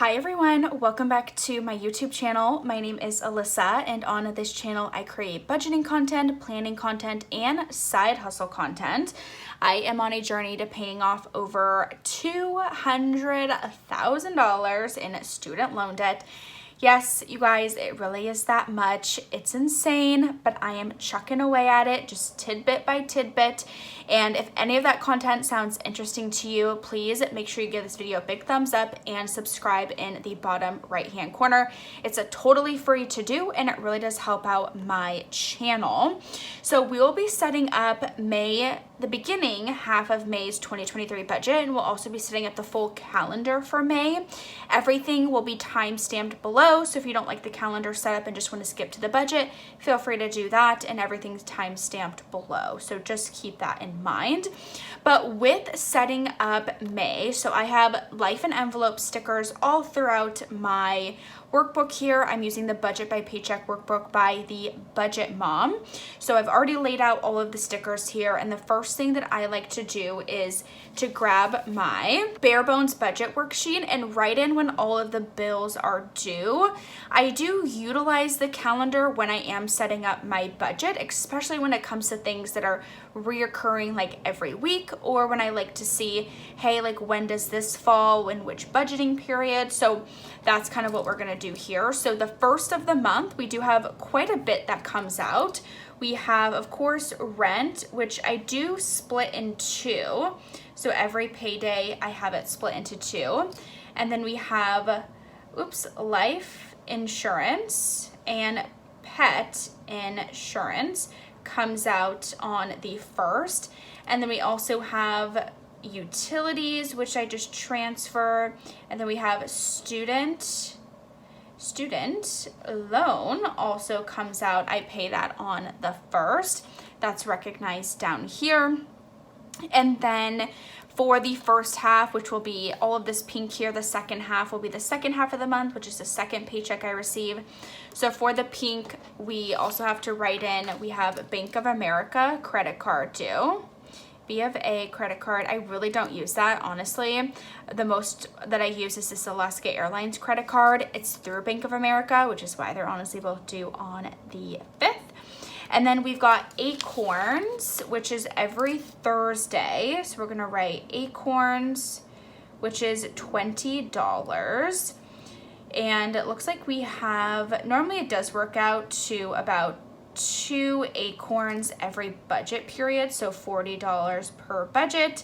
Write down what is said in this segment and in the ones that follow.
Hi everyone, welcome back to my YouTube channel. My name is Alyssa, and on this channel I create budgeting content, planning content, and side hustle content. I am on a journey to paying off over $200,000 in student loan debt. Yes, you guys, it really is that much. It's insane, but I am chucking away at it just tidbit by tidbit. And if any of that content sounds interesting to you, please make sure you give this video a big thumbs up and subscribe in the bottom right-hand corner. It's a totally free to do, and it really does help out my channel. So we will be setting up the beginning half of May's 2023 budget, and we'll also be setting up the full calendar for May. Everything will be time-stamped below, so if you don't like the calendar setup and just want to skip to the budget, feel free to do that, and everything's time-stamped below. So just keep that in mind. But with setting up May, so I have life and envelope stickers all throughout my workbook here. I'm using the Budget by Paycheck workbook by the Budget Mom. So I've already laid out all of the stickers here, and the first thing that I like to do is to grab my bare bones budget worksheet and write in when all of the bills are due. I do utilize the calendar when I am setting up my budget, especially when it comes to things that are reoccurring like every week, or when I like to see, hey, like when does this fall in which budgeting period? So that's kind of what we're gonna do here. So the first of the month, we do have quite a bit that comes out. We have, of course, rent, which I do split in two. So every payday, I have it split into two. And then we have, life insurance and pet insurance comes out on the 1st. And then we also have utilities, which I just transfer. And then we have student loan also comes out. I pay that on the 1st. That's recognized down here. And then for the first half, which will be all of this pink here, the second half will be the second half of the month, which is the second paycheck I receive. So for the pink, we also have to write in, we have Bank of America credit card due. B of A credit card, I really don't use that, honestly. The most that I use is this Alaska Airlines credit card. It's through Bank of America, which is why they're honestly both due on the 5th. And then we've got Acorns, which is every Thursday. So we're gonna write Acorns, which is $20. And it looks like we have, normally it does work out to about 2 acorns every budget period, so $40 per budget.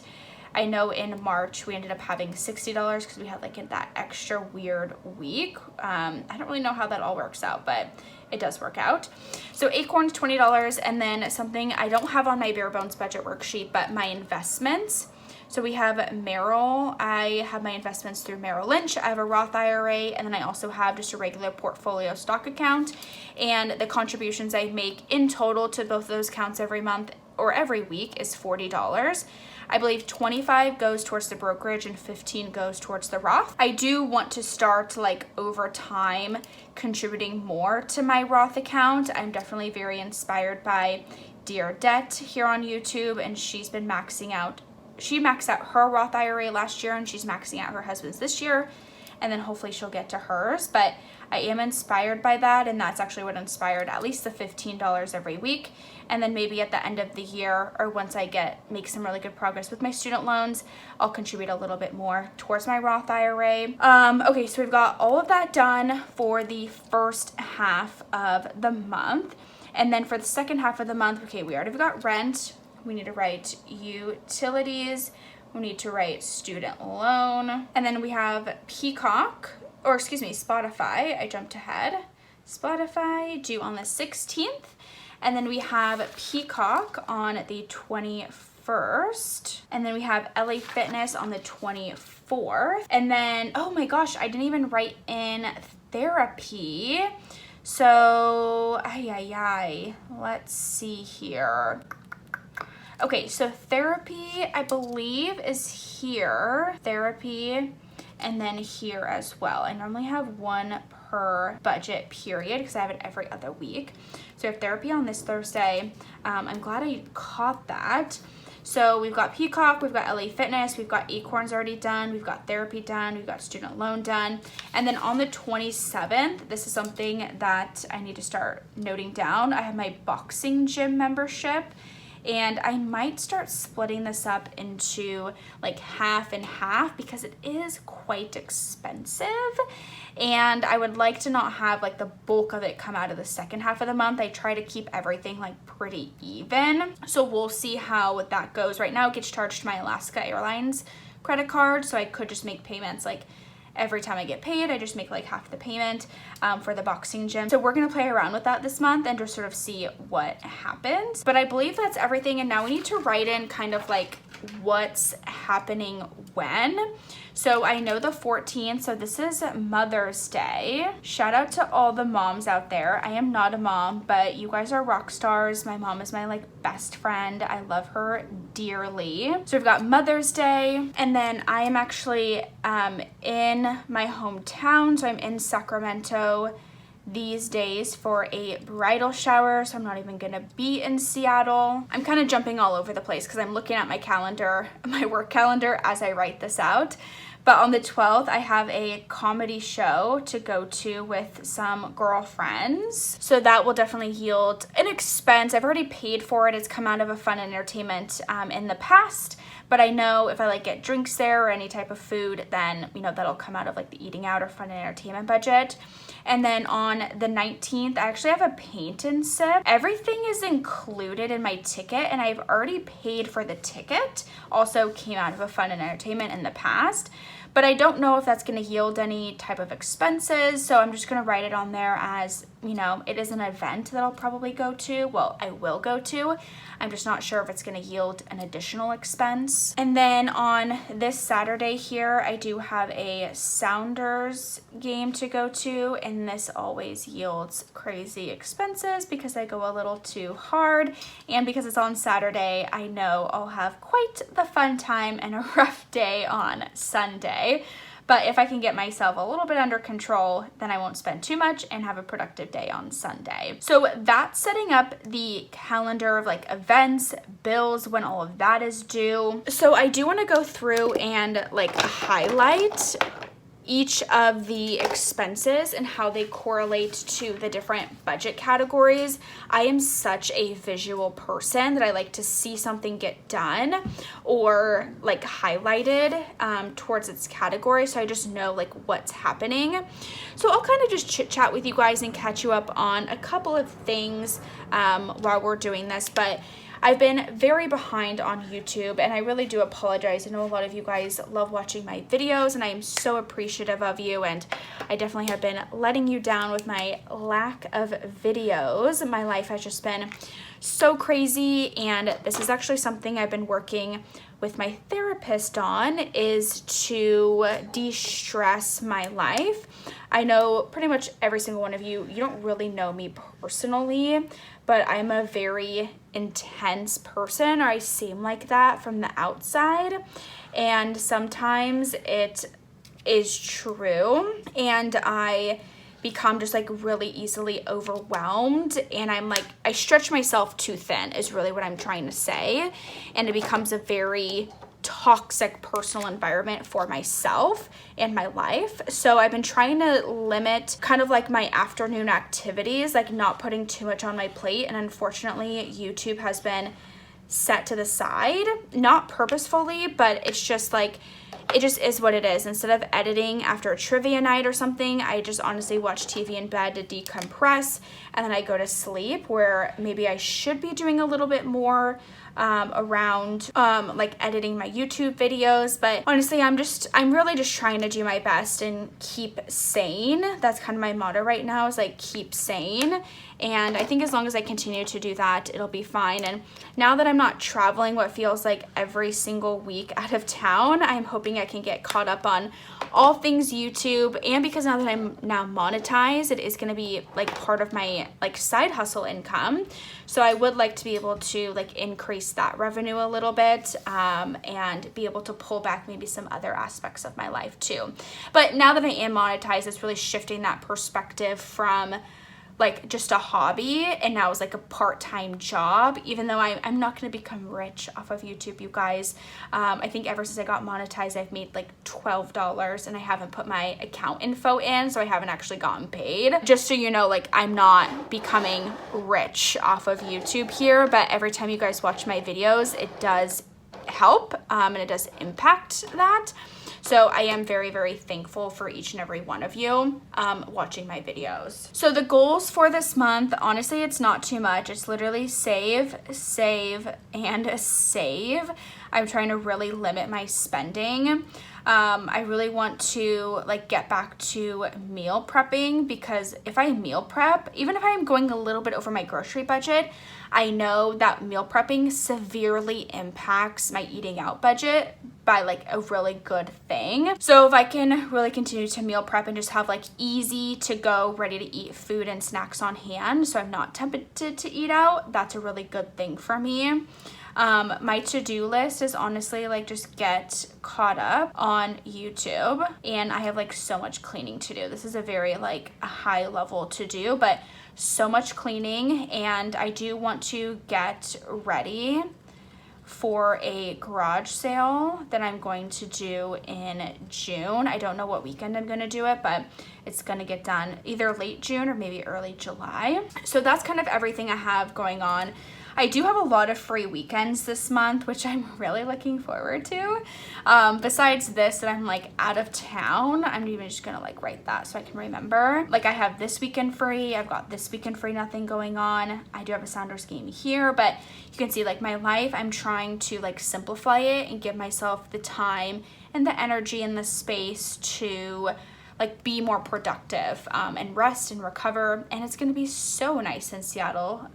I know in March we ended up having $60 because we had like that extra weird week. I don't really know how that all works out, but it does work out. So acorns, $20, and then something I don't have on my bare bones budget worksheet, but my investments. So we have Merrill. I have my investments through Merrill Lynch. I have a Roth IRA, and then I also have just a regular portfolio stock account. And the contributions I make in total to both of those accounts every month or every week is $40. I believe 25 goes towards the brokerage and 15 goes towards the Roth. I do want to start like over time contributing more to my Roth account. I'm definitely very inspired by Dear Debt here on YouTube, and she's been maxing out. She maxed out her Roth IRA last year, and she's maxing out her husband's this year, and then hopefully she'll get to hers. But I am inspired by that, and that's actually what inspired at least the $15 every week. And then maybe at the end of the year, or once I make some really good progress with my student loans, I'll contribute a little bit more towards my Roth IRA. Okay, so we've got all of that done for the first half of the month. And then for the second half of the month, okay, we already got rent. We need to write utilities. We need to write student loan. And then we have Spotify. I jumped ahead. Spotify due on the 16th. And then we have Peacock on the 21st. And then we have LA Fitness on the 24th. And then, oh my gosh, I didn't even write in therapy. So, let's see here. Okay, so therapy, I believe, is here. Therapy, and then here as well. I normally have one per budget period because I have it every other week. So I have therapy on this Thursday. I'm glad I caught that. So we've got Peacock, we've got LA Fitness, we've got Acorns already done, we've got therapy done, we've got student loan done. And then on the 27th, this is something that I need to start noting down. I have my boxing gym membership, and I might start splitting this up into like half and half because it is quite expensive. And I would like to not have like the bulk of it come out of the second half of the month. I try to keep everything like pretty even. So we'll see how that goes. Right now it gets charged to my Alaska Airlines credit card. So I could just make payments like every time I get paid. I just make like half the payment for the boxing gym. So we're gonna play around with that this month and just sort of see what happens. But I believe that's everything. And now we need to write in kind of like what's happening when. So I know the 14th, so this is Mother's Day. Shout out to all the moms out there. I am not a mom, but you guys are rock stars. My mom is my like best friend. I love her dearly. So we've got Mother's Day, and then I am actually in my hometown. So I'm in Sacramento these days for a bridal shower, so I'm not even gonna be in Seattle. I'm kind of jumping all over the place because I'm looking at my calendar, my work calendar, as I write this out. But on the 12th, I have a comedy show to go to with some girlfriends. So that will definitely yield an expense. I've already paid for it. It's come out of a fun entertainment in the past. But I know if I like get drinks there or any type of food, then, you know, that'll come out of like the eating out or fun and entertainment budget. And then on the 19th, I actually have a paint and sip. Everything is included in my ticket, and I've already paid for the ticket. Also came out of a fun and entertainment in the past. But I don't know if that's going to yield any type of expenses, so I'm just going to write it on there as, you know, it is an event that I'll probably go to. Well, I will go to. I'm just not sure if it's going to yield an additional expense. And then on this Saturday here, I do have a Sounders game to go to, and this always yields crazy expenses because I go a little too hard, and because it's on Saturday, I know I'll have quite the fun time and a rough day on Sunday. But if I can get myself a little bit under control, then I won't spend too much and have a productive day on Sunday. So that's setting up the calendar of like events, bills, when all of that is due. So I do want to go through and like highlight each of the expenses and how they correlate to the different budget categories. I am such a visual person that I like to see something get done or like highlighted towards its category, so I just know like what's happening. So I'll kind of just chit chat with you guys and catch you up on a couple of things while we're doing this, but I've been very behind on YouTube, and I really do apologize. I know a lot of you guys love watching my videos, and I am so appreciative of you, and I definitely have been letting you down with my lack of videos. My life has just been so crazy, and this is actually something I've been working with my therapist on, is to de-stress my life. I know pretty much every single one of you, you don't really know me personally, but I'm a very intense person, or I seem like that from the outside, and sometimes it is true, and I become just like really easily overwhelmed, and I'm like, I stretch myself too thin is really what I'm trying to say, and it becomes a very toxic personal environment for myself and my life. So I've been trying to limit kind of like my afternoon activities, like not putting too much on my plate, and unfortunately YouTube has been set to the side, not purposefully, but it's just like, it just is what it is. Instead of editing after a trivia night or something, I just honestly watch TV in bed to decompress, and then I go to sleep, where maybe I should be doing a little bit more around like editing my YouTube videos. But honestly, I'm really just trying to do my best and keep sane. That's kind of my motto right now, is like keep sane. And I think as long as I continue to do that, it'll be fine. And now that I'm not traveling what feels like every single week out of town, I'm hoping I can get caught up on all things YouTube. And because now that I'm now monetized, it is going to be like part of my like side hustle income. So I would like to be able to like increase that revenue a little bit and be able to pull back maybe some other aspects of my life too. But now that I am monetized, it's really shifting that perspective from like just a hobby, and now it's like a part-time job, even though I'm not going to become rich off of YouTube, you guys. I think ever since I got monetized, I've made like $12, and I haven't put my account info in, so I haven't actually gotten paid. Just so you know, like I'm not becoming rich off of YouTube here, but every time you guys watch my videos, it does help, and it does impact that. So I am very, very thankful for each and every one of you watching my videos. So the goals for this month, honestly, it's not too much. It's literally save, save, and save. I'm trying to really limit my spending. I really want to like get back to meal prepping, because if I meal prep, even if I'm going a little bit over my grocery budget, I know that meal prepping severely impacts my eating out budget by like a really good thing. So if I can really continue to meal prep and just have like easy to go, ready to eat food and snacks on hand, so I'm not tempted to eat out, that's a really good thing for me. My to-do list is honestly like just get caught up on YouTube, and I have like so much cleaning to do. This is a very like a high level to do, but so much cleaning, and I do want to get ready for a garage sale that I'm going to do in June. I don't know what weekend I'm going to do it, but it's going to get done either late June or maybe early July. So that's kind of everything I have going on. I do have a lot of free weekends this month, which I'm really looking forward to. Besides this, that I'm like out of town, I'm even just gonna like write that so I can remember. Like I have this weekend free, I've got this weekend free, nothing going on. I do have a Sounders game here, but you can see like my life, I'm trying to like simplify it and give myself the time and the energy and the space to like be more productive and rest and recover. And it's gonna be so nice in Seattle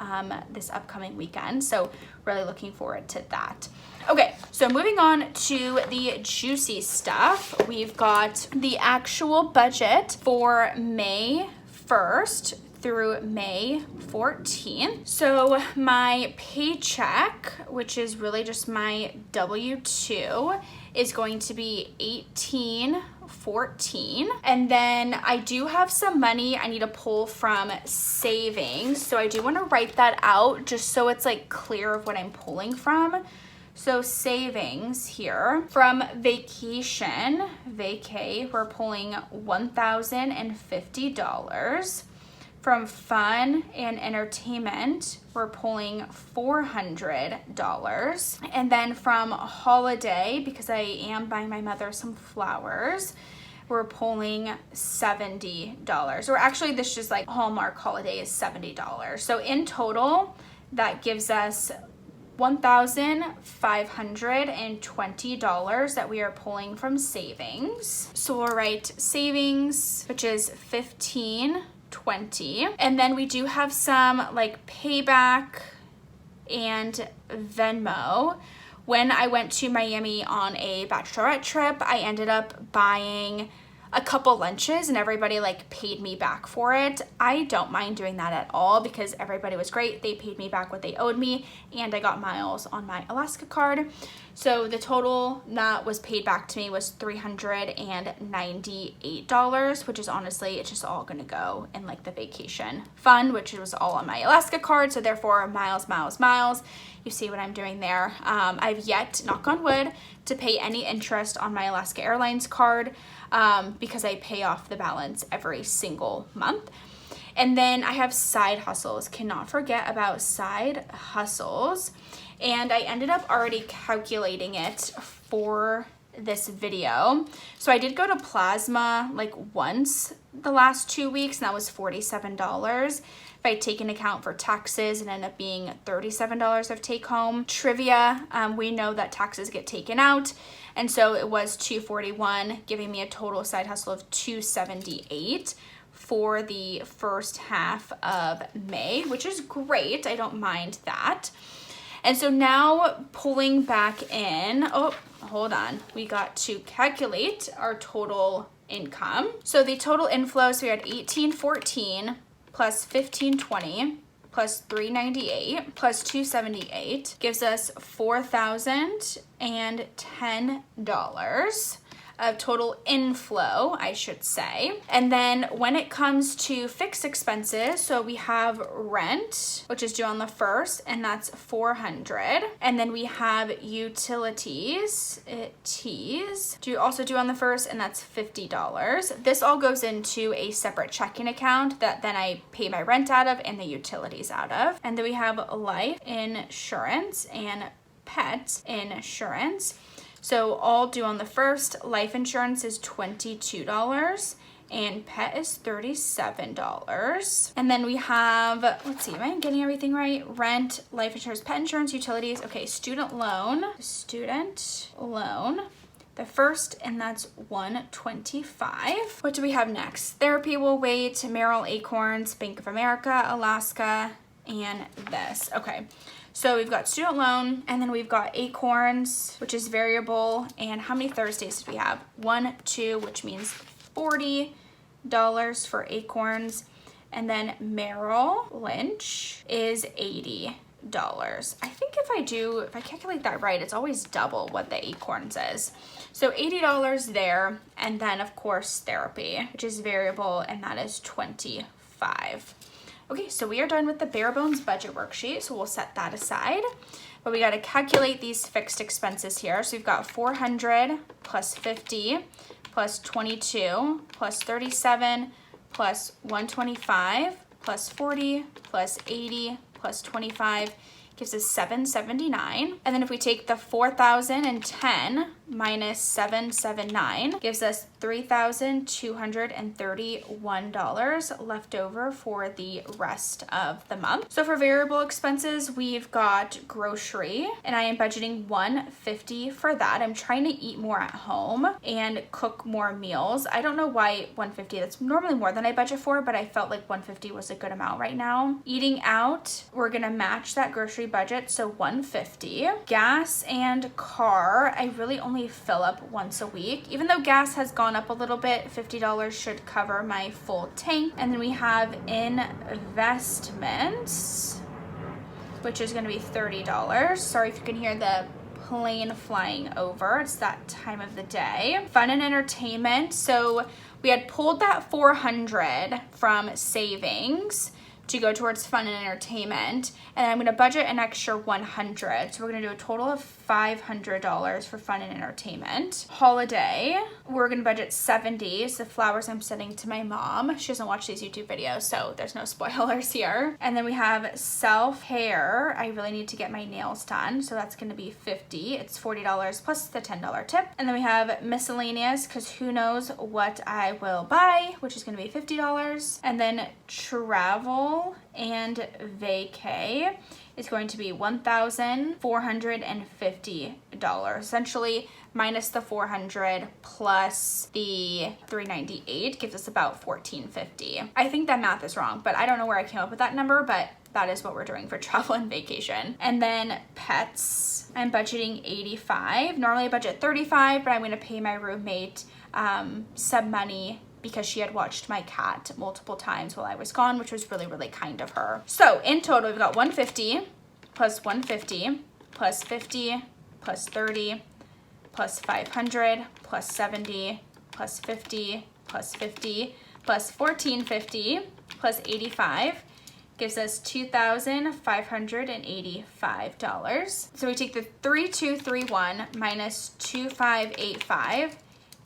this upcoming weekend. So really looking forward to that. Okay, so moving on to the juicy stuff. We've got the actual budget for May 1st through May 14th. So my paycheck, which is really just my W-2, is going to be $18.14. And then I do have some money I need to pull from savings. So I do want to write that out just so it's like clear of what I'm pulling from. So savings here from vacation, vacay, we're pulling $1,050. From fun and entertainment, we're pulling $400. And then from holiday, because I am buying my mother some flowers, we're pulling $70. Or actually, this just like Hallmark holiday is $70. So in total, that gives us $1,520 that we are pulling from savings. So we'll write savings, which is $15.20. And then we do have some like payback and Venmo. When I went to Miami on a bachelorette trip, I ended up buying a couple lunches and everybody like paid me back for it. I don't mind doing that at all because everybody was great. They paid me back what they owed me, and I got miles on my Alaska card. So the total that was paid back to me was $398, which is honestly, it's just all gonna go in like the vacation fund, which was all on my Alaska card. So therefore miles. You see what I'm doing there. I've yet, knock on wood, to pay any interest on my Alaska Airlines card because I pay off the balance every single month. And then I have side hustles. Cannot forget about side hustles. And I ended up already calculating it for this video. So I did go to Plasma like once the last 2 weeks, and that was $47. If I take into account for taxes, it ended up being $37 of take home. Trivia, we know that taxes get taken out, and so it was $241, giving me a total side hustle of $278 for the first half of May, which is great. I don't mind that. And so now pulling back in, oh, hold on. We got to calculate our total income. So the total inflow, so we had $18.14 plus $15.20 plus $398 plus $278 gives us $4,010 of total inflow, I should say. And then when it comes to fixed expenses, so we have rent, which is due on the 1st, and that's $400. And then we have utilities, also due on the 1st, and that's $50. This all goes into a separate checking account that then I pay my rent out of and the utilities out of. And then we have life insurance and pet insurance. So all due on the 1st. Life insurance is $22 and pet is $37. And then we have, let's see, am I getting everything right? Rent, life insurance, pet insurance, utilities. Okay, student loan, the 1st, and that's $125. What do we have next? Therapy will wait, Merrill, Acorns, Bank of America, Alaska, and this. Okay. So we've got student loan, and then we've got Acorns, which is variable. And how many Thursdays did we have? 1, 2, which means $40 for Acorns. And then Merrill Lynch is $80. I think if I calculate that right, it's always double what the Acorns is. So $80 there. And then of course therapy, which is variable, and that is $25. Okay, so we are done with the bare bones budget worksheet, so we'll set that aside. But we got to calculate these fixed expenses here. So we've got 400 plus 50 plus 22 plus 37 plus 125 plus 40 plus 80 plus 25 gives us 779. And then if we take the 4,010 minus 779 gives us $3,231 left over for the rest of the month. So for variable expenses, we've got grocery, and I am budgeting $150 for that. I'm trying to eat more at home and cook more meals. I don't know why $150, that's normally more than I budget for, but I felt like $150 was a good amount right now. Eating out, we're gonna match that grocery budget, so $150. Gas and car, I really only fill up once a week. Even though gas has gone up a little bit, $50 should cover my full tank. And then we have investments, which is going to be $30. Sorry if you can hear the plane flying over. It's that time of the day. Fun and entertainment. So we had pulled that $400 from savings to go towards fun and entertainment, and I'm going to budget an extra $100. So we're going to do a total of $500 for fun and entertainment. Holiday, we're going to budget $70. So the flowers I'm sending to my mom. She doesn't watch these YouTube videos, so there's no spoilers here. And then we have self-hair. I really need to get my nails done, so that's going to be $50. It's $40 plus the $10 tip. And then we have miscellaneous, because who knows what I will buy, which is going to be $50. And then travel and vacay is going to be $1,450, essentially minus the $400 plus the $398 gives us about $1,450. I think that math is wrong, but I don't know where I came up with that number, but that is what we're doing for travel and vacation. And then pets, I'm budgeting $85. Normally I budget $35, but I'm going to pay my roommate some money because she had watched my cat multiple times while I was gone, which was really, really kind of her. So in total, we've got 150 plus 150 plus 50 plus 30 plus 500 plus 70 plus 50 plus 50 plus 1450 plus 85 gives us $2,585. So we take the 3231 minus 2585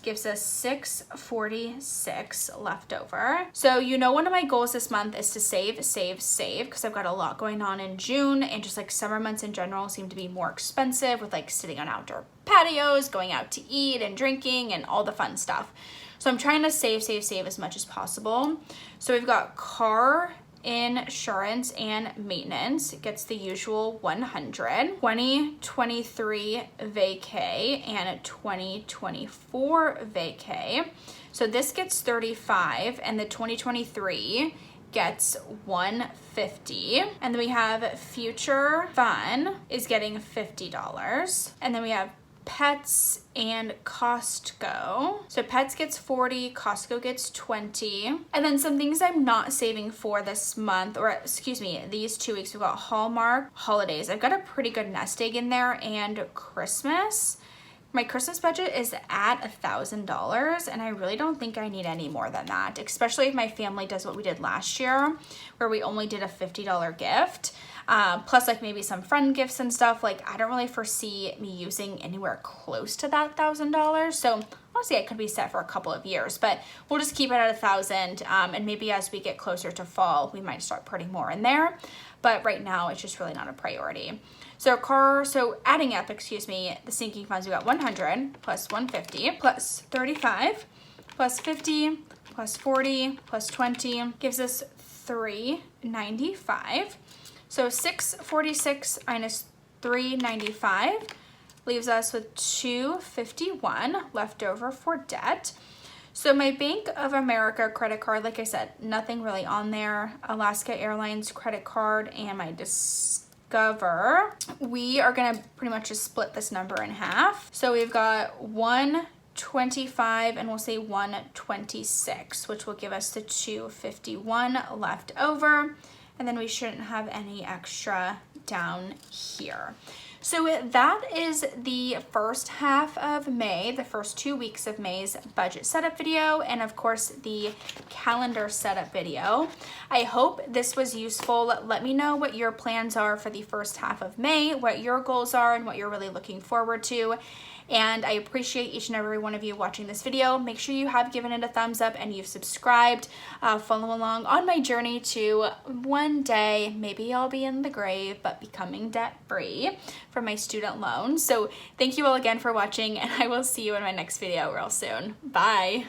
gives us $646 left over. So you know, one of my goals this month is to save, because I've got a lot going on in June, and just like summer months in general seem to be more expensive with like sitting on outdoor patios, going out to eat and drinking and all the fun stuff. So I'm trying to save as much as possible. So we've got car insurance and maintenance. It gets the usual 100. 2023 vacay and 2024 vacay. So this gets 35, and the 2023 gets 150. And then we have future fun is getting $50. And then we have pets and Costco. So pets gets 40, Costco gets 20. And then some things I'm not saving for this month, or excuse me, these 2 weeks, we've got Hallmark, holidays. I've got a pretty good nest egg in there, and Christmas. My Christmas budget is at $1,000, and I really don't think I need any more than that, especially if my family does what we did last year, where we only did a $50 gift, plus like maybe some friend gifts and stuff. Like, I don't really foresee me using anywhere close to that $1,000. So honestly, I could be set for a couple of years, but we'll just keep it at 1,000. And maybe as we get closer to fall, we might start putting more in there. But right now, it's just really not a priority. So adding up, the sinking funds, we got 100 plus 150 plus 35 plus 50 plus 40 plus 20 gives us 395. So 646 minus 395 leaves us with 251 left over for debt. So my Bank of America credit card, like I said, nothing really on there. Alaska Airlines credit card and my Discover. We are gonna pretty much just split this number in half. So we've got 125 and we'll say 126, which will give us the 251 left over. And then we shouldn't have any extra down here. So that is the first half of May, the first 2 weeks of May's budget setup video, and of course the calendar setup video. I hope this was useful. Let me know what your plans are for the first half of May, what your goals are, and what you're really looking forward to. And I appreciate each and every one of you watching this video. Make sure you have given it a thumbs up and you've subscribed. Follow along on my journey to one day, maybe I'll be in the grave, but becoming debt-free from my student loan. So thank you all again for watching, and I will see you in my next video real soon. Bye.